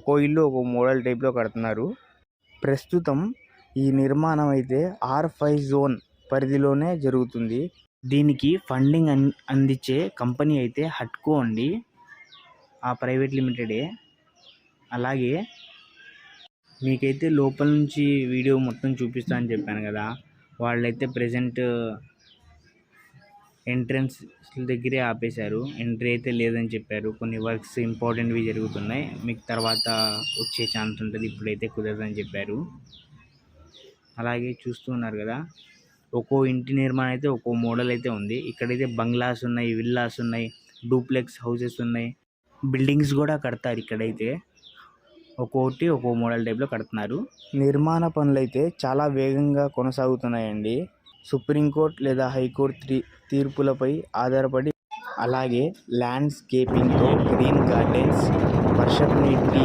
ఒక్కో ఇల్లు ఒక్కో మోడల్ టైప్లో కడుతున్నారు. ప్రస్తుతం ఈ నిర్మాణం అయితే R5 జోన్ పరిధిలోనే జరుగుతుంది. దీనికి ఫండింగ్ అందించే కంపెనీ అయితే హట్కో అండి, ఆ ప్రైవేట్ లిమిటెడే. అలాగే మీకైతే లోపల నుంచి వీడియో మొత్తం చూపిస్తా అని చెప్పాను కదా, వాళ్ళైతే ప్రజెంట్ ఎంట్రన్స్ దగ్గరే ఆపేశారు. ఎంట్రీ అయితే లేదని చెప్పారు. కొన్ని వర్క్స్ ఇంపార్టెంట్వి జరుగుతున్నాయి, మీకు తర్వాత వచ్చే ఛాన్స్ ఉంటుంది, ఇప్పుడైతే కుదరదని చెప్పారు. అలాగే చూస్తున్నారు కదా, ఒక్కో ఇంటి నిర్మాణం అయితే ఒక్కో మోడల్ అయితే ఉంది. ఇక్కడైతే బంగ్లాస్ ఉన్నాయి, విల్లాస్ ఉన్నాయి, డూప్లెక్స్ హౌసెస్ ఉన్నాయి, బిల్డింగ్స్ కూడా కడతారు. ఇక్కడైతే ఒక్కోటి ఒక్కో మోడల్ టైప్లో కడుతున్నారు. నిర్మాణ పనులు అయితే చాలా వేగంగా కొనసాగుతున్నాయండి. సుప్రీంకోర్టు లేదా హైకోర్టు తీర్పులపై ఆధారపడి, అలాగే ల్యాండ్స్కేపింగ్తో గ్రీన్ గార్డెన్స్, వర్షపు నీటి